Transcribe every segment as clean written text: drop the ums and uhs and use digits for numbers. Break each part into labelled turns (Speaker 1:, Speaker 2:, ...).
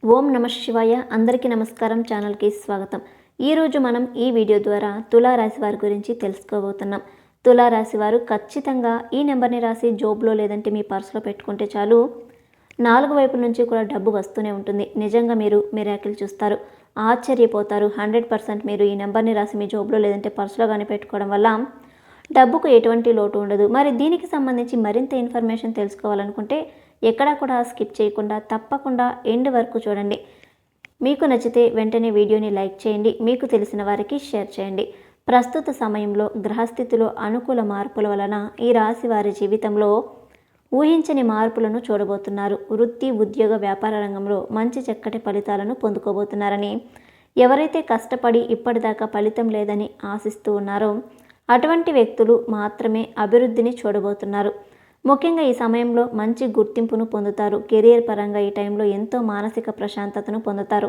Speaker 1: ఓం నమ శివాయ. అందరికీ నమస్కారం. ఛానల్కి స్వాగతం. ఈరోజు మనం ఈ వీడియో ద్వారా తులారాశి వారి గురించి తెలుసుకోబోతున్నాం. తులారాశి వారు ఖచ్చితంగా ఈ నెంబర్ని రాసి జోబులో లేదంటే మీ పర్సులో పెట్టుకుంటే చాలు, 4 వైపుల నుంచి కూడా డబ్బు వస్తూనే ఉంటుంది. నిజంగా మీరు మిరాకిల్ చూస్తారు, ఆశ్చర్యపోతారు. 100% మీరు ఈ నెంబర్ని రాసి మీ జోబులో లేదంటే పర్సులో కానీ పెట్టుకోవడం వల్ల డబ్బుకు ఎటువంటి లోటు ఉండదు. మరి దీనికి సంబంధించి మరింత ఇన్ఫర్మేషన్ తెలుసుకోవాలనుకుంటే ఎక్కడా కూడా స్కిప్ చేయకుండా తప్పకుండా ఎండ్ వరకు చూడండి. మీకు నచ్చితే వెంటనే వీడియోని లైక్ చేయండి, మీకు తెలిసిన వారికి షేర్ చేయండి. ప్రస్తుత సమయంలో గ్రహస్థితిలో అనుకూల మార్పుల వలన ఈ రాశి వారి జీవితంలో ఊహించని మార్పులను చూడబోతున్నారు. వృత్తి, ఉద్యోగ, వ్యాపార రంగంలో మంచి చక్కటి ఫలితాలను పొందుకోబోతున్నారని, ఎవరైతే కష్టపడి ఇప్పటిదాకా ఫలితం లేదని ఆశిస్తూ ఉన్నారో అటువంటి వ్యక్తులు మాత్రమే అభివృద్ధిని చూడబోతున్నారు. ముఖ్యంగా ఈ సమయంలో మంచి గుర్తింపును పొందుతారు. కెరియర్ పరంగా ఈ టైంలో ఎంతో మానసిక ప్రశాంతతను పొందుతారు.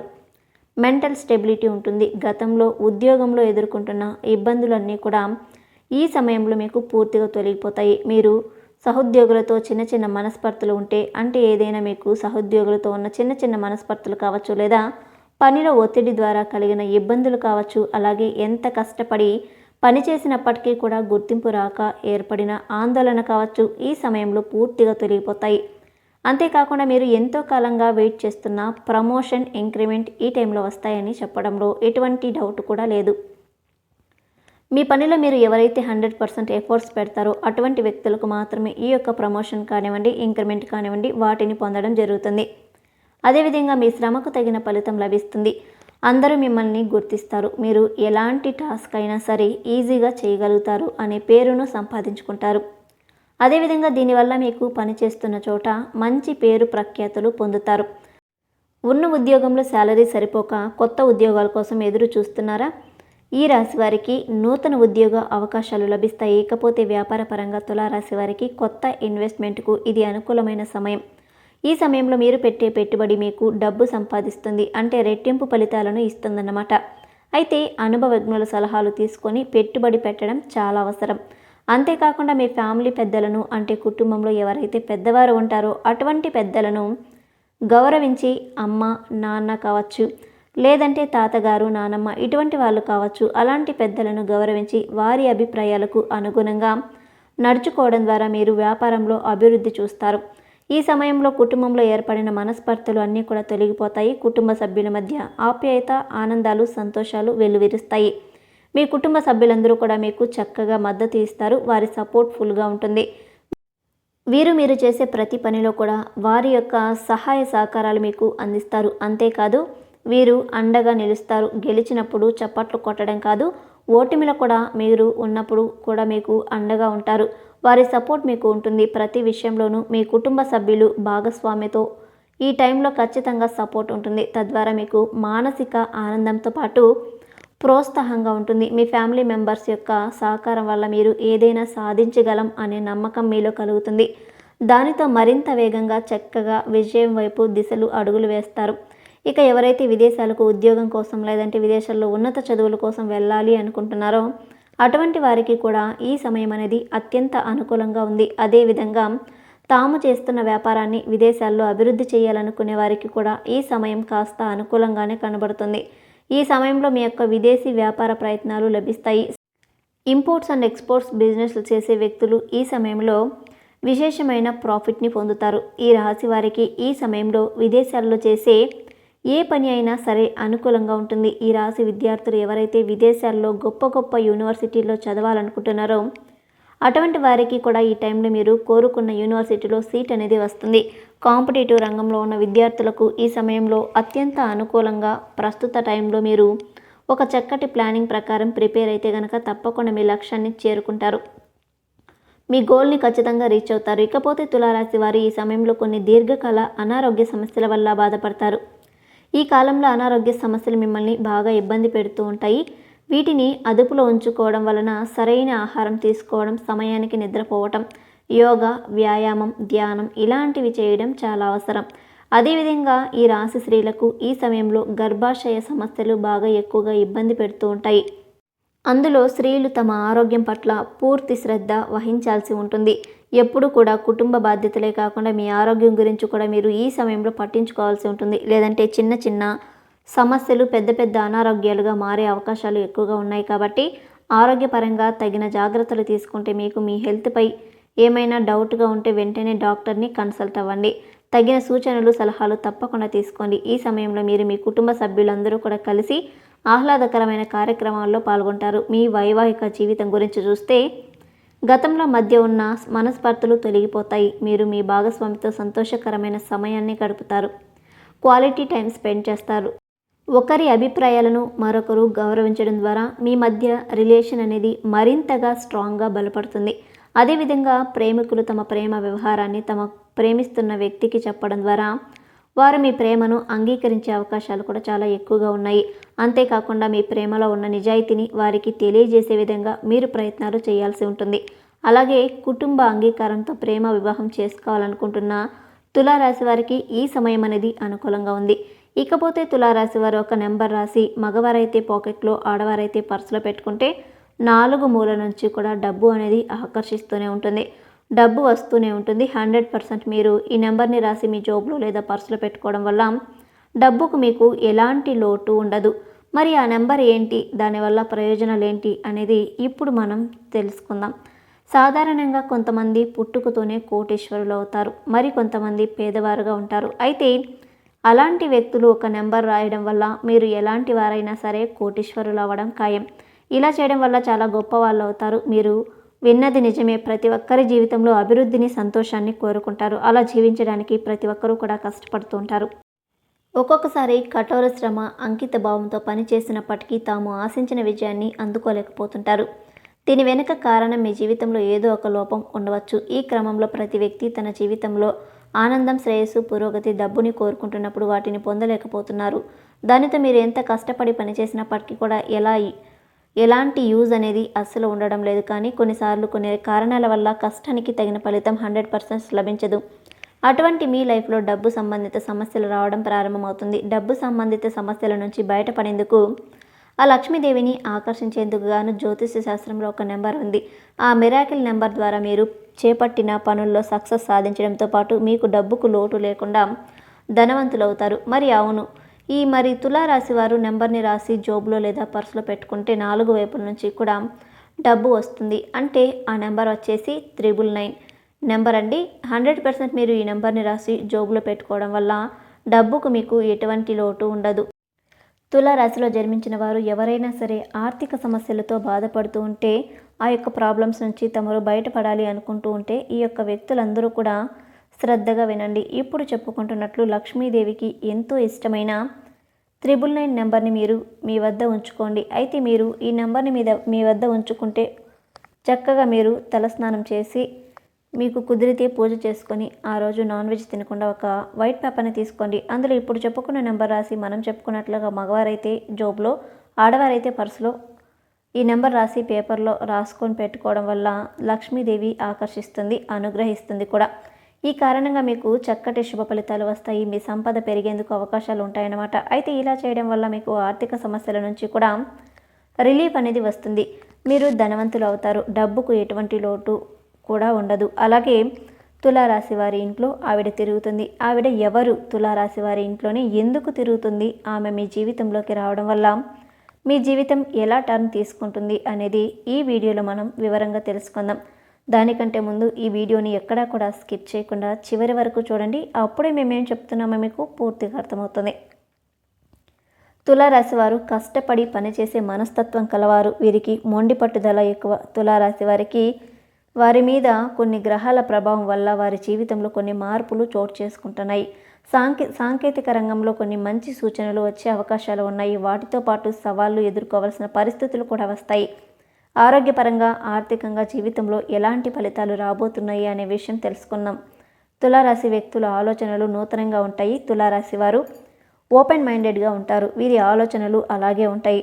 Speaker 1: మెంటల్ స్టెబిలిటీ ఉంటుంది. గతంలో ఉద్యోగంలో ఎదుర్కొంటున్న ఇబ్బందులన్నీ కూడా ఈ సమయంలో మీకు పూర్తిగా తొలగిపోతాయి. మీరు సహోద్యోగులతో చిన్న చిన్న మనస్పర్ధలు ఉంటే, అంటే ఏదైనా మీకు సహోద్యోగులతో ఉన్న చిన్న చిన్న మనస్పర్ధలు కావచ్చు, లేదా పనిలో ఒత్తిడి ద్వారా కలిగిన ఇబ్బందులు కావచ్చు, అలాగే ఎంత కష్టపడి పనిచేసినప్పటికీ కూడా గుర్తింపు రాక ఏర్పడిన ఆందోళన కావచ్చు, ఈ సమయంలో పూర్తిగా తొలగిపోతాయి. అంతేకాకుండా మీరు ఎంతో కాలంగా వెయిట్ చేస్తున్న ప్రమోషన్, ఇంక్రిమెంట్ ఈ టైంలో వస్తాయని చెప్పడంలో ఎటువంటి డౌట్ కూడా లేదు. మీ పనిలో మీరు ఎవరైతే 100% ఎఫర్ట్స్ పెడతారో అటువంటి వ్యక్తులకు మాత్రమే ఈ యొక్క ప్రమోషన్ కానివ్వండి, ఇంక్రిమెంట్ కానివ్వండి వాటిని పొందడం జరుగుతుంది. అదేవిధంగా మీ శ్రమకు తగిన ఫలితం లభిస్తుంది. అందరూ మిమ్మల్ని గుర్తిస్తారు. మీరు ఎలాంటి టాస్క్ అయినా సరే ఈజీగా చేయగలుగుతారు అనే పేరును సంపాదించుకుంటారు. అదేవిధంగా దీనివల్ల మీకు పనిచేస్తున్న చోట మంచి పేరు ప్రఖ్యాతులు పొందుతారు. ఉన్న ఉద్యోగంలో శాలరీ సరిపోక కొత్త ఉద్యోగాల కోసం ఎదురు చూస్తున్నారా? ఈ రాశి వారికి నూతన ఉద్యోగ అవకాశాలు లభిస్తాయి. ఇకపోతే వ్యాపార పరంగా తులారాశి వారికి కొత్త ఇన్వెస్ట్మెంట్కు ఇది అనుకూలమైన సమయం. ఈ సమయంలో మీరు పెట్టే పెట్టుబడి మీకు డబ్బు సంపాదిస్తుంది, అంటే రెట్టింపు ఫలితాలను ఇస్తుందన్నమాట. అయితే అనుభవజ్ఞుల సలహాలు తీసుకొని పెట్టుబడి పెట్టడం చాలా అవసరం. అంతేకాకుండా మీ ఫ్యామిలీ పెద్దలను, అంటే కుటుంబంలో ఎవరైతే పెద్దవారు ఉంటారో అటువంటి పెద్దలను గౌరవించి, అమ్మ నాన్న కావచ్చు, లేదంటే తాతగారు నానమ్మ ఇటువంటి వాళ్ళు కావచ్చు, అలాంటి పెద్దలను గౌరవించి వారి అభిప్రాయాలకు అనుగుణంగా నడుచుకోవడం ద్వారా మీరు వ్యాపారంలో అభివృద్ధి చూస్తారు. ఈ సమయంలో కుటుంబంలో ఏర్పడిన మనస్పర్ధలు అన్నీ కూడా తొలగిపోతాయి. కుటుంబ సభ్యుల మధ్య ఆప్యాయత, ఆనందాలు, సంతోషాలు వెల్లువిరుస్తాయి. మీ కుటుంబ సభ్యులందరూ కూడా మీకు చక్కగా మద్దతు ఇస్తారు. వారి సపోర్ట్ ఫుల్గా ఉంటుంది. మీరు చేసే ప్రతి పనిలో కూడా వారి యొక్క సహాయ సహకారాలు మీకు అందిస్తారు. అంతేకాదు వీరు అండగా నిలుస్తారు. గెలిచినప్పుడు చప్పట్లు కొట్టడం కాదు, ఓటమిలో కూడా మీరు ఉన్నప్పుడు కూడా మీకు అండగా ఉంటారు. వారి సపోర్ట్ మీకు ఉంటుంది. ప్రతి విషయంలోనూ మీ కుటుంబ సభ్యులు భాగస్వామ్యతో ఈ టైంలో ఖచ్చితంగా సపోర్ట్ ఉంటుంది. తద్వారా మీకు మానసిక ఆనందంతో పాటు ప్రోత్సాహంగా ఉంటుంది. మీ ఫ్యామిలీ మెంబర్స్ యొక్క సహకారం వల్ల మీరు ఏదైనా సాధించగలం అనే నమ్మకం మీలో కలుగుతుంది. దానితో మరింత వేగంగా చక్కగా విజయం వైపు దిశలు అడుగులు వేస్తారు. ఇక ఎవరైతే విదేశాలకు ఉద్యోగం కోసం, లేదంటే విదేశాల్లో ఉన్నత చదువుల కోసం వెళ్ళాలి అనుకుంటున్నారో అటువంటి వారికి కూడా ఈ సమయం అనేది అత్యంత అనుకూలంగా ఉంది. అదేవిధంగా తాము చేస్తున్న వ్యాపారాన్ని విదేశాల్లో అభివృద్ధి చేయాలనుకునే వారికి కూడా ఈ సమయం కాస్త అనుకూలంగానే కనబడుతుంది. ఈ సమయంలో మీ యొక్క విదేశీ వ్యాపార ప్రయత్నాలు లభిస్తాయి. ఇంపోర్ట్స్ అండ్ ఎక్స్పోర్ట్స్ బిజినెస్లు చేసే వ్యక్తులు ఈ సమయంలో విశేషమైన ప్రాఫిట్ని పొందుతారు. ఈ రాశి వారికి ఈ సమయంలో విదేశాల్లో చేసే ఏ పని అయినా సరే అనుకూలంగా ఉంటుంది. ఈ రాశి విద్యార్థులు ఎవరైతే విదేశాల్లో గొప్ప గొప్ప యూనివర్సిటీల్లో చదవాలనుకుంటున్నారో అటువంటి వారికి కూడా ఈ టైంలో మీరు కోరుకున్న యూనివర్సిటీలో సీట్ అనేది వస్తుంది. కాంపిటేటివ్ రంగంలో ఉన్న విద్యార్థులకు ఈ సమయంలో అత్యంత అనుకూలంగా, ప్రస్తుత టైంలో మీరు ఒక చక్కటి ప్లానింగ్ ప్రకారం ప్రిపేర్ అయితే కనుక తప్పకుండా మీ లక్ష్యాన్ని చేరుకుంటారు. మీ గోల్ని ఖచ్చితంగా రీచ్ అవుతారు. ఇకపోతే తులారాశి వారు ఈ సమయంలో కొన్ని దీర్ఘకాల అనారోగ్య సమస్యల వల్ల బాధపడతారు. ఈ కాలంలో అనారోగ్య సమస్యలు మిమ్మల్ని బాగా ఇబ్బంది పెడుతూ ఉంటాయి. వీటిని అదుపులో ఉంచుకోవడం వలన సరైన ఆహారం తీసుకోవడం, సమయానికి నిద్రపోవటం, యోగా, వ్యాయామం, ధ్యానం ఇలాంటివి చేయడం చాలా అవసరం. అదేవిధంగా ఈ రాశి స్త్రీలకు ఈ సమయంలో గర్భాశయ సమస్యలు బాగా ఎక్కువగా ఇబ్బంది పెడుతూ ఉంటాయి. అందులో స్త్రీలు తమ ఆరోగ్యం పట్ల పూర్తి శ్రద్ధ వహించాల్సి ఉంటుంది. ఎప్పుడు కూడా కుటుంబ బాధ్యతలే కాకుండా మీ ఆరోగ్యం గురించి కూడా మీరు ఈ సమయంలో పట్టించుకోవాల్సి ఉంటుంది. లేదంటే చిన్న చిన్న సమస్యలు పెద్ద పెద్ద అనారోగ్యాలుగా మారే అవకాశాలు ఎక్కువగా ఉన్నాయి. కాబట్టి ఆరోగ్యపరంగా తగిన జాగ్రత్తలు తీసుకుంటే మీకు మీ హెల్త్పై ఏమైనా డౌట్గా ఉంటే వెంటనే డాక్టర్ని కన్సల్ట్ అవ్వండి. తగిన సూచనలు సలహాలు తప్పకుండా తీసుకోండి. ఈ సమయంలో మీరు మీ కుటుంబ సభ్యులందరూ కూడా కలిసి ఆహ్లాదకరమైన కార్యక్రమాల్లో పాల్గొంటారు. మీ వైవాహిక జీవితం గురించి చూస్తే గతంలో మధ్య ఉన్న మనస్పర్ధలు తొలగిపోతాయి. మీరు మీ భాగస్వామితో సంతోషకరమైన సమయాన్ని గడుపుతారు. క్వాలిటీ టైం స్పెండ్ చేస్తారు. ఒకరి అభిప్రాయాలను మరొకరు గౌరవించడం ద్వారా మీ మధ్య రిలేషన్ అనేది మరింతగా స్ట్రాంగ్గా బలపడుతుంది. అదేవిధంగా ప్రేమికులు తమ ప్రేమ వ్యవహారాన్ని తమ ప్రేమిస్తున్న వ్యక్తికి చెప్పడం ద్వారా వారు మీ ప్రేమను అంగీకరించే అవకాశాలు కూడా చాలా ఎక్కువగా ఉన్నాయి. అంతేకాకుండా మీ ప్రేమలో ఉన్న నిజాయితీని వారికి తెలియజేసే విధంగా మీరు ప్రయత్నాలు చేయాల్సి ఉంటుంది. అలాగే కుటుంబ అంగీకారంతో ప్రేమ వివాహం చేసుకోవాలనుకుంటున్న తులారాశి వారికి ఈ సమయం అనేది అనుకూలంగా ఉంది. ఇకపోతే తులారాశి వారు ఒక నెంబర్ రాసి మగవారైతే పాకెట్లో, ఆడవారైతే పర్సులో పెట్టుకుంటే 4 మూల నుంచి కూడా డబ్బు అనేది ఆకర్షిస్తూనే ఉంటుంది. డబ్బు వస్తూనే ఉంటుంది. 100% మీరు ఈ నెంబర్ని రాసి మీ జోబులో లేదా పర్సులో పెట్టుకోవడం వల్ల డబ్బుకు మీకు ఎలాంటి లోటు ఉండదు. మరి ఆ నెంబర్ ఏంటి, దానివల్ల ప్రయోజనాలు ఏంటి అనేది ఇప్పుడు మనం తెలుసుకుందాం. సాధారణంగా కొంతమంది పుట్టుకతోనే కోటీశ్వరులు అవుతారు. మరి కొంతమంది పేదవారుగా ఉంటారు. అయితే అలాంటి వ్యక్తులు ఒక నెంబర్ రాయడం వల్ల మీరు ఎలాంటి వారైనా సరే కోటీశ్వరులు అవ్వడం ఖాయం. ఇలా చేయడం వల్ల చాలా గొప్ప వాళ్ళు అవుతారు. మీరు విన్నది నిజమే. ప్రతి ఒక్కరి జీవితంలో అభివృద్ధిని, సంతోషాన్ని కోరుకుంటారు. అలా జీవించడానికి ప్రతి ఒక్కరూ కూడా కష్టపడుతూ ఉంటారు. ఒక్కొక్కసారి కఠోర శ్రమ, అంకిత భావంతో పనిచేసినప్పటికీ తాము ఆశించిన విజయాన్ని అందుకోలేకపోతుంటారు. దీని వెనుక కారణం మీ జీవితంలో ఏదో ఒక లోపం ఉండవచ్చు. ఈ క్రమంలో ప్రతి వ్యక్తి తన జీవితంలో ఆనందం, శ్రేయస్సు, పురోగతి, డబ్బుని కోరుకుంటున్నప్పుడు వాటిని పొందలేకపోతున్నారు. దానితో మీరు ఎంత కష్టపడి పనిచేసినప్పటికీ కూడా ఎలాంటి యూజ్ అనేది అస్సలు ఉండడం లేదు. కానీ కొన్నిసార్లు కొన్ని కారణాల వల్ల కష్టానికి తగిన ఫలితం 100% లభించదు. అటువంటి మీ లైఫ్లో డబ్బు సంబంధిత సమస్యలు రావడం ప్రారంభమవుతుంది. డబ్బు సంబంధిత సమస్యల నుంచి బయటపడేందుకు ఆ లక్ష్మీదేవిని ఆకర్షించేందుకు గాను జ్యోతిష శాస్త్రంలో ఒక నెంబర్ ఉంది. ఆ మిరాకిల్ నెంబర్ ద్వారా మీరు చేపట్టిన పనుల్లో సక్సెస్ సాధించడంతో పాటు మీకు డబ్బుకు లోటు లేకుండా ధనవంతులవుతారు. మరి అవును, మరి తులారాశి వారు నెంబర్ని రాసి జోబులో లేదా పర్సులో పెట్టుకుంటే 4 వైపుల నుంచి కూడా డబ్బు వస్తుంది. అంటే ఆ నెంబర్ వచ్చేసి 999 నెంబర్ అండి. 100% మీరు ఈ నెంబర్ని రాసి జోబులో పెట్టుకోవడం వల్ల డబ్బుకు మీకు ఎటువంటి లోటు ఉండదు. తులారాశిలో జన్మించిన వారు ఎవరైనా సరే ఆర్థిక సమస్యలతో బాధపడుతూ ఉంటే, ఆ యొక్క ప్రాబ్లమ్స్ నుంచి తమరు బయటపడాలి అనుకుంటూ ఉంటే ఈ యొక్క వ్యక్తులందరూ కూడా శ్రద్ధగా వినండి. ఇప్పుడు చెప్పుకుంటున్నట్లు లక్ష్మీదేవికి ఎంతో ఇష్టమైన 999 నెంబర్ని మీరు మీ వద్ద ఉంచుకోండి. అయితే మీరు ఈ నెంబర్ని మీ వద్ద ఉంచుకుంటే చక్కగా మీరు తలస్నానం చేసి మీకు కుదిరితే పూజ చేసుకొని ఆ రోజు నాన్ వెజ్ తినకుండా ఒక వైట్ పేపర్ని తీసుకోండి. అందులో ఇప్పుడు చెప్పుకున్న నెంబర్ రాసి మనం చెప్పుకున్నట్లుగా మగవారైతే జోబులో, ఆడవారైతే పర్సులో ఈ నెంబర్ రాసి పేపర్లో రాసుకొని పెట్టుకోవడం వల్ల లక్ష్మీదేవి ఆకర్షిస్తుంది, అనుగ్రహిస్తుంది కూడా. ఈ కారణంగా మీకు చక్కటి శుభ ఫలితాలు వస్తాయి. మీ సంపద పెరిగేందుకు అవకాశాలు ఉంటాయన్నమాట. అయితే ఇలా చేయడం వల్ల మీకు ఆర్థిక సమస్యల నుంచి కూడా రిలీఫ్ అనేది వస్తుంది. మీరు ధనవంతులు అవుతారు. డబ్బుకు ఎటువంటి లోటు కూడా ఉండదు. అలాగే తులారాశి వారి ఇంట్లో ఆవిడ తిరుగుతుంది. ఆవిడ ఎవరు? తులారాశి వారి ఇంట్లోనే ఎందుకు తిరుగుతుంది? ఆమె మీ జీవితంలోకి రావడం వల్ల మీ జీవితం ఎలా టర్న్ తీసుకుంటుంది అనేది ఈ వీడియోలో మనం వివరంగా తెలుసుకుందాం. దానికంటే ముందు ఈ వీడియోని ఎక్కడా కూడా స్కిప్ చేయకుండా చివరి వరకు చూడండి. అప్పుడే మేమేం చెప్తున్నామో మీకు పూర్తిగా అర్థమవుతుంది. తులారాశి వారు కష్టపడి పనిచేసే మనస్తత్వం కలవారు. వీరికి మొండి పట్టుదల ఎక్కువ. తులారాశి వారికి వారి మీద కొన్ని గ్రహాల ప్రభావం వల్ల వారి జీవితంలో కొన్ని మార్పులు చోటు చేసుకుంటున్నాయి. సాంకేతిక రంగంలో కొన్ని మంచి సూచనలు వచ్చే అవకాశాలు ఉన్నాయి. వాటితో పాటు సవాళ్లు ఎదుర్కోవాల్సిన పరిస్థితులు కూడా వస్తాయి. ఆరోగ్యపరంగా, ఆర్థికంగా జీవితంలో ఎలాంటి ఫలితాలు రాబోతున్నాయి అనే విషయం తెలుసుకున్నాం. తులారాశి వ్యక్తుల ఆలోచనలు నూతనంగా ఉంటాయి. తులారాశి వారు ఓపెన్ మైండెడ్గా ఉంటారు. వీరి ఆలోచనలు అలాగే ఉంటాయి.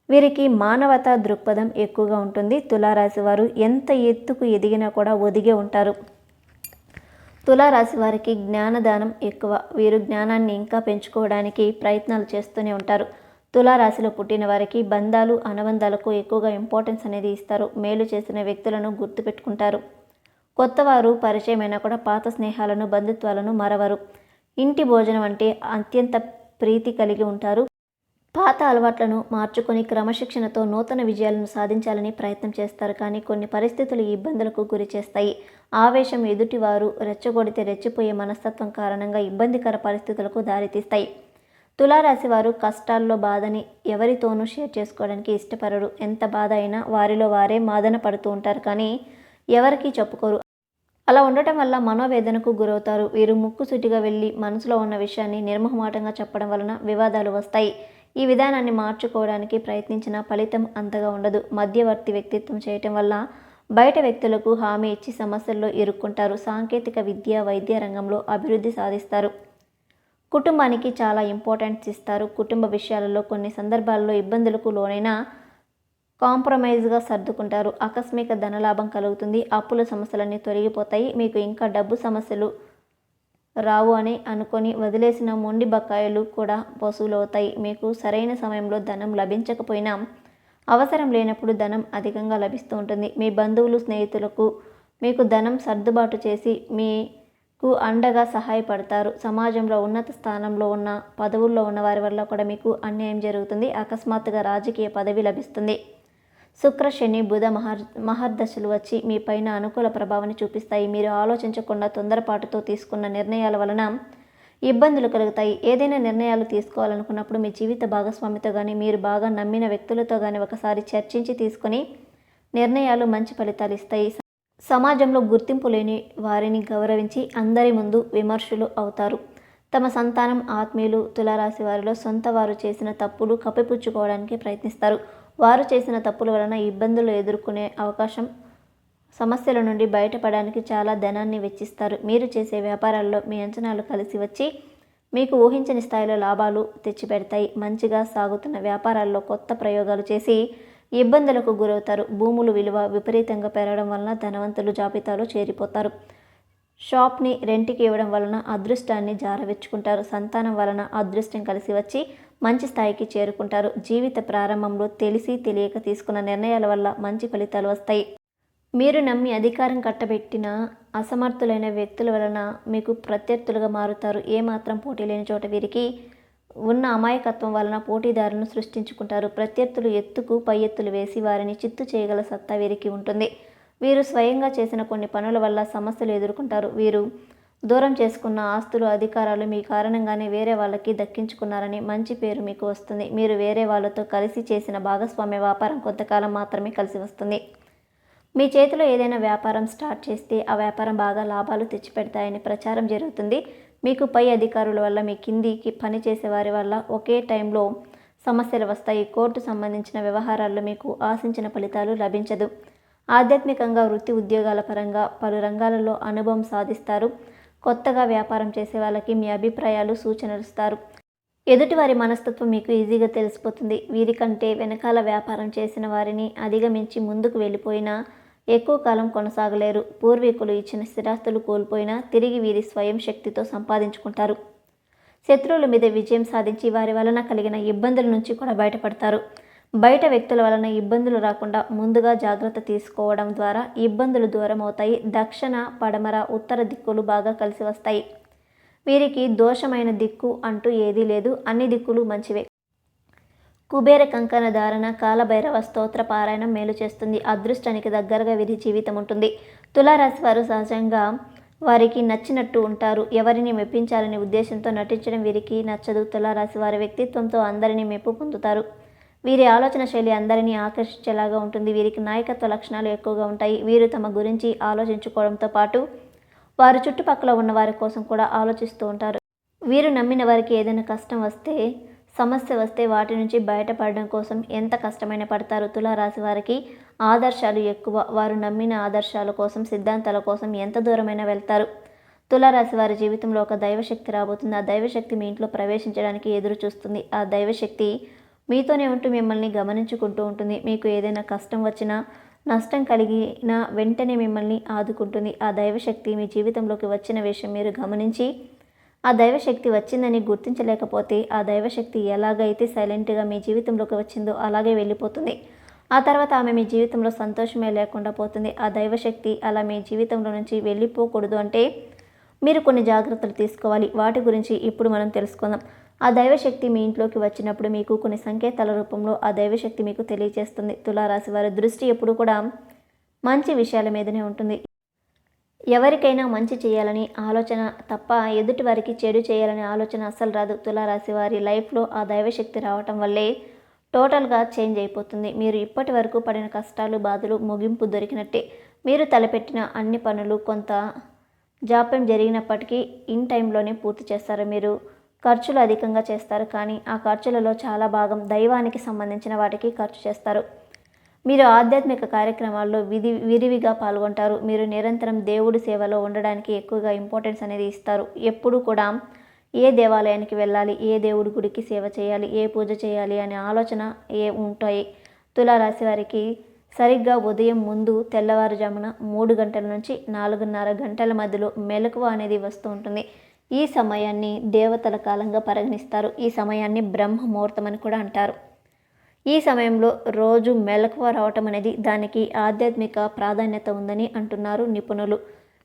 Speaker 1: వీరికి మానవతా దృక్పథం ఎక్కువగా ఉంటుంది. తులారాశి వారు ఎంత ఎత్తుకు ఎదిగినా కూడా ఒదిగే ఉంటారు. తులారాశి వారికి జ్ఞానదానం ఎక్కువ. వీరు జ్ఞానాన్ని ఇంకా పెంచుకోవడానికి ప్రయత్నాలు చేస్తూనే ఉంటారు. తులారాశిలో పుట్టిన వారికి బంధాలు, అనుబంధాలకు ఎక్కువగా ఇంపార్టెన్స్ అనేది ఇస్తారు. మేలు చేసిన వ్యక్తులను గుర్తుపెట్టుకుంటారు. కొత్తవారు పరిచయమైనా కూడా పాత స్నేహాలను, బంధుత్వాలను మరవరు. ఇంటి భోజనం అంటే అత్యంత ప్రీతి కలిగి ఉంటారు. పాత అలవాట్లను మార్చుకొని క్రమశిక్షణతో నూతన విజయాలను సాధించాలని ప్రయత్నం చేస్తారు. కానీ కొన్ని పరిస్థితులు ఈ ఇబ్బందులకు గురి చేస్తాయి. ఆవేశం, ఎదుటివారు రెచ్చగొడితే రెచ్చిపోయే మనస్తత్వం కారణంగా ఇబ్బందికర పరిస్థితులకు దారితీస్తాయి. తులారాశి వారు కష్టాల్లో బాధని ఎవరితోనూ షేర్ చేసుకోవడానికి ఇష్టపడరు. ఎంత బాధ అయినా వారిలో వారే మాదన పడుతూ ఉంటారు, కానీ ఎవరికీ చెప్పుకోరు. అలా ఉండటం వల్ల మనోవేదనకు గురవుతారు. వీరు ముక్కుసూటిగా వెళ్ళి మనసులో ఉన్న విషయాన్ని నిర్మోహమాటంగా చెప్పడం వలన వివాదాలు వస్తాయి. ఈ విధానాన్ని మార్చుకోవడానికి ప్రయత్నించిన ఫలితం అంతగా ఉండదు. మధ్యవర్తి వ్యక్తిత్వం చేయటం వల్ల బయట వ్యక్తులకు హామీ ఇచ్చి సమస్యల్లో ఇరుక్కుంటారు. సాంకేతిక విద్య, వైద్య రంగంలో అభివృద్ధి సాధిస్తారు. కుటుంబానికి చాలా ఇంపార్టెన్స్ ఇస్తారు. కుటుంబ విషయాలలో కొన్ని సందర్భాల్లో ఇబ్బందులకు లోనైనా కాంప్రమైజ్గా సర్దుకుంటారు. ఆకస్మిక ధనలాభం కలుగుతుంది. అప్పుల సమస్యలన్నీ తొలగిపోతాయి. మీకు ఇంకా డబ్బు సమస్యలు రావు అని అనుకొని వదిలేసిన మొండి బకాయిలు కూడా వసూలవుతాయి. మీకు సరైన సమయంలో ధనం లభించకపోయినా అవసరం లేనప్పుడు ధనం అధికంగా లభిస్తూ ఉంటుంది. మీ బంధువులు, స్నేహితులకు మీకు ధనం సర్దుబాటు చేసి మీకు అండగా సహాయపడతారు. సమాజంలో ఉన్నత స్థానంలో ఉన్న, పదవుల్లో ఉన్న వారి వల్ల కూడా మీకు అన్యాయం జరుగుతుంది. అకస్మాత్తుగా రాజకీయ పదవి లభిస్తుంది. శుక్ర, శని, బుధ మహర్దశలు వచ్చి మీ పైన అనుకూల ప్రభావాన్ని చూపిస్తాయి. మీరు ఆలోచించకుండా తొందరపాటుతో తీసుకున్న నిర్ణయాల వలన ఇబ్బందులు కలుగుతాయి. ఏదైనా నిర్ణయాలు తీసుకోవాలనుకున్నప్పుడు మీ జీవిత భాగస్వామితో కానీ, మీరు బాగా నమ్మిన వ్యక్తులతో కానీ ఒకసారి చర్చించి తీసుకొని నిర్ణయాలు మంచి ఫలితాలు ఇస్తాయి. సమాజంలో గుర్తింపు లేని వారిని గౌరవించి అందరి ముందు విమర్శలు అవుతారు. తమ సంతానం, ఆత్మీయులు, తులారాశి వారిలో సొంత వారు చేసిన తప్పులు కప్పిపుచ్చుకోవడానికి ప్రయత్నిస్తారు. వారు చేసిన తప్పుల వలన ఇబ్బందులు ఎదుర్కొనే అవకాశం, సమస్యల నుండి బయటపడడానికి చాలా ధనాన్ని వెచ్చిస్తారు. మీరు చేసే వ్యాపారాల్లో మీ అంచనాలు కలిసి వచ్చి మీకు ఊహించని స్థాయిలో లాభాలు తెచ్చిపెడతాయి. మంచిగా సాగుతున్న వ్యాపారాల్లో కొత్త ప్రయోగాలు చేసి ఇబ్బందులకు గురవుతారు. భూముల విలువ విపరీతంగా పెరగడం వలన ధనవంతులు జాబితాలో చేరిపోతారు. షాప్ని రెంట్కి ఇవ్వడం వలన అదృష్టాన్ని జారవిచ్చుకుంటారు. సంతానం వలన అదృష్టం కలిసి వచ్చి మంచి స్థాయికి చేరుకుంటారు. జీవిత ప్రారంభంలో తెలిసి తెలియక తీసుకున్న నిర్ణయాల వల్ల మంచి ఫలితాలు వస్తాయి. మీరు నమ్మి అధికారం కట్టబెట్టిన అసమర్థులైన వ్యక్తుల వలన మీకు ప్రత్యర్థులుగా మారుతారు. ఏమాత్రం పోటీ లేని చోట వీరికి ఉన్న అమాయకత్వం వలన పోటీదారులను సృష్టించుకుంటారు. ప్రత్యర్థులు ఎత్తుకు పై ఎత్తులు వేసి వారిని చిత్తు చేయగల సత్తా వీరికి ఉంటుంది. వీరు స్వయంగా చేసిన కొన్ని పనుల వల్ల సమస్యలు ఎదుర్కొంటారు. వీరు దూరం చేసుకున్న ఆస్తులు, అధికారాలు మీ కారణంగానే వేరే వాళ్ళకి దక్కించుకున్నారని మంచి పేరు మీకు వస్తుంది. మీరు వేరే వాళ్ళతో కలిసి చేసిన భాగస్వామ్య వ్యాపారం కొంతకాలం మాత్రమే కలిసి వస్తుంది. మీ చేతిలో ఏదైనా వ్యాపారం స్టార్ట్ చేస్తే ఆ వ్యాపారం బాగా లాభాలు తెచ్చిపెడతాయని ప్రచారం జరుగుతుంది. మీకు పై అధికారుల వల్ల, మీ కిందికి పనిచేసే వారి వల్ల ఒకే టైంలో సమస్యలు వస్తాయి. కోర్టు సంబంధించిన వ్యవహారాల్లో మీకు ఆశించిన ఫలితాలు లభించదు. ఆధ్యాత్మికంగా, వృత్తి ఉద్యోగాల పరంగా పలు రంగాలలో అనుభవం సాధిస్తారు. కొత్తగా వ్యాపారం చేసే వాళ్ళకి మీ అభిప్రాయాలు, సూచనలు ఇస్తారు. ఎదుటివారి మనస్తత్వం మీకు ఈజీగా తెలిసిపోతుంది. వీరికంటే వెనకాల వ్యాపారం చేసిన వారిని అధిగమించి ముందుకు వెళ్ళిపోయినా ఎక్కువ కాలం కొనసాగలేరు. పూర్వీకులు ఇచ్చిన స్థిరాస్తులు కోల్పోయినా తిరిగి వీరి స్వయం శక్తితో సంపాదించుకుంటారు. శత్రువుల మీద విజయం సాధించి వారి వలన కలిగిన ఇబ్బందుల నుంచి కూడా బయటపడతారు. బయట వ్యక్తుల వలన ఇబ్బందులు రాకుండా ముందుగా జాగ్రత్త తీసుకోవడం ద్వారా ఇబ్బందులు దూరం అవుతాయి. దక్షిణ, పడమర, ఉత్తర దిక్కులు బాగా కలిసి వస్తాయి. వీరికి దోషమైన దిక్కు అంటూ ఏదీ లేదు. అన్ని దిక్కులు మంచివే. కుబేర కంకణ ధారణ, కాలభైరవ స్తోత్ర పారాయణం మేలు చేస్తుంది. అదృష్టానికి దగ్గరగా వీరి జీవితం ఉంటుంది. తులారాశి వారు సహజంగా వారికి నచ్చినట్టు ఉంటారు. ఎవరిని మెప్పించాలనే ఉద్దేశంతో నటించడం వీరికి నచ్చదు. తులారాశి వారి వ్యక్తిత్వంతో అందరినీ మెప్పు పొందుతారు. వీరి ఆలోచన శైలి అందరినీ ఆకర్షించేలాగా ఉంటుంది. వీరికి నాయకత్వ లక్షణాలు ఎక్కువగా ఉంటాయి. వీరు తమ గురించి ఆలోచించుకోవడంతో పాటు వారు చుట్టుపక్కల ఉన్న వారి కోసం కూడా ఆలోచిస్తూ ఉంటారు. వీరు నమ్మిన వారికి ఏదైనా కష్టం వస్తే, సమస్య వస్తే వాటి నుంచి బయటపడడం కోసం ఎంత కష్టమైనా పడతారు. తులారాశి వారికి ఆదర్శాలు ఎక్కువ. వారు నమ్మిన ఆదర్శాల కోసం, సిద్ధాంతాల కోసం ఎంత దూరమైనా వెళ్తారు. తులారాశి వారి జీవితంలో ఒక దైవశక్తి రాబోతుంది. ఆ దైవశక్తి మీ ఇంట్లో ప్రవేశించడానికి ఎదురు చూస్తుంది. ఆ దైవశక్తి మీతోనే ఉంటూ మిమ్మల్ని గమనించుకుంటూ ఉంటుంది. మీకు ఏదైనా కష్టం వచ్చినా, నష్టం కలిగినా వెంటనే మిమ్మల్ని ఆదుకుంటుంది. ఆ దైవశక్తి మీ జీవితంలోకి వచ్చిన విషయం మీరు గమనించి ఆ దైవశక్తి వచ్చిందని గుర్తించలేకపోతే ఆ దైవశక్తి ఎలాగైతే సైలెంట్గా మీ జీవితంలోకి వచ్చిందో అలాగే వెళ్ళిపోతుంది. ఆ తర్వాత ఆమె మీ జీవితంలో సంతోషమే లేకుండా పోతుంది. ఆ దైవశక్తి అలా మీ జీవితంలో నుంచి వెళ్ళిపోకూడదు అంటే మీరు కొన్ని జాగ్రత్తలు తీసుకోవాలి. వాటి గురించి ఇప్పుడు మనం తెలుసుకుందాం. ఆ దైవశక్తి మీ ఇంట్లోకి వచ్చినప్పుడు మీకు కొన్ని సంకేతాల రూపంలో ఆ దైవశక్తి మీకు తెలియజేస్తుంది. తులారాశి వారి దృష్టి ఎప్పుడు కూడా మంచి విషయాల మీదనే ఉంటుంది. ఎవరికైనా మంచి చేయాలని ఆలోచన తప్ప ఎదుటి వారికి చెడు చేయాలనే ఆలోచన అస్సలు రాదు. తులారాశి వారి లైఫ్లో ఆ దైవశక్తి రావటం వల్లే టోటల్గా చేంజ్ అయిపోతుంది. మీరు ఇప్పటి వరకు పడిన కష్టాలు బాధలు ముగింపు దొరికినట్టే. మీరు తలపెట్టిన అన్ని పనులు కొంత జాప్యం జరిగినప్పటికీ ఇన్ టైంలోనే పూర్తి చేస్తారు. మీరు ఖర్చులు అధికంగా చేస్తారు, కానీ ఆ ఖర్చులలో చాలా భాగం దైవానికి సంబంధించిన వాటికి ఖర్చు చేస్తారు. మీరు ఆధ్యాత్మిక కార్యక్రమాల్లో విరివిగా పాల్గొంటారు. మీరు నిరంతరం దేవుడి సేవలో ఉండడానికి ఎక్కువగా ఇంపార్టెన్స్ అనేది ఇస్తారు. ఎప్పుడు కూడా ఏ దేవాలయానికి వెళ్ళాలి, ఏ దేవుడి గుడికి సేవ చేయాలి, ఏ పూజ చేయాలి అనే ఆలోచన ఉంటాయి. తులారాశి వారికి సరిగ్గా ఉదయం ముందు తెల్లవారుజామున 3 గంటల నుంచి 4:30 గంటల మధ్యలో మెలకువ అనేది వస్తూ ఉంటుంది. ఈ సమయాన్ని దేవతల కాలంగా పరిగణిస్తారు. ఈ సమయాన్ని బ్రహ్మ ముహూర్తం అని కూడా అంటారు. ఈ సమయంలో రోజు మెలకువ రావటం అనేది దానికి ఆధ్యాత్మిక ప్రాధాన్యత ఉందని అంటున్నారు నిపుణులు.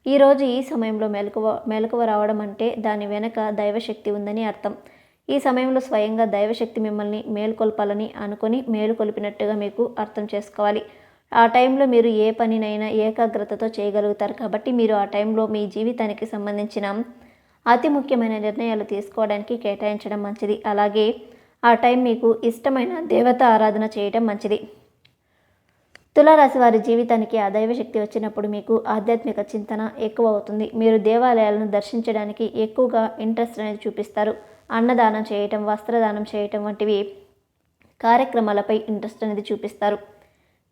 Speaker 1: ఈరోజు ఈ సమయంలో మెలకువ రావడం అంటే దాని వెనక దైవశక్తి ఉందని అర్థం. ఈ సమయంలో స్వయంగా దైవశక్తి మిమ్మల్ని మేల్కొల్పాలని అనుకొని మేలుకొల్పినట్టుగా మీకు అర్థం చేసుకోవాలి. ఆ టైంలో మీరు ఏ పనినైనా ఏకాగ్రతతో చేయగలుగుతారు. కాబట్టి మీరు ఆ టైంలో మీ జీవితానికి సంబంధించిన అతి ముఖ్యమైన నిర్ణయాలు తీసుకోవడానికి కేటాయించడం మంచిది. అలాగే ఆ టైం మీకు ఇష్టమైన దేవత ఆరాధన చేయడం మంచిది. తులారాశి వారి జీవితానికి ఆ దైవశక్తి వచ్చినప్పుడు మీకు ఆధ్యాత్మిక చింతన ఎక్కువ అవుతుంది. మీరు దేవాలయాలను దర్శించడానికి ఎక్కువగా ఇంట్రెస్ట్ అనేది చూపిస్తారు. అన్నదానం చేయటం, వస్త్రదానం చేయటం వంటివి కార్యక్రమాలపై ఇంట్రెస్ట్ అనేది చూపిస్తారు.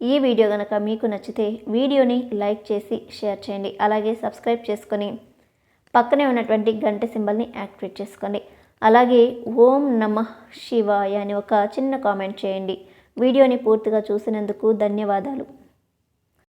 Speaker 1: ఈ వీడియో కనుక మీకు నచ్చితే వీడియోని లైక్ చేసి షేర్ చేయండి. అలాగే సబ్స్క్రైబ్ చేసుకొని పక్కనే ఉన్నటువంటి గంట సింబల్ని యాక్టివేట్ చేసుకోండి. అలాగే ఓం నమః శివాయ అని ఒక చిన్న కామెంట్ చేయండి. వీడియోని పూర్తిగా చూసినందుకు ధన్యవాదాలు.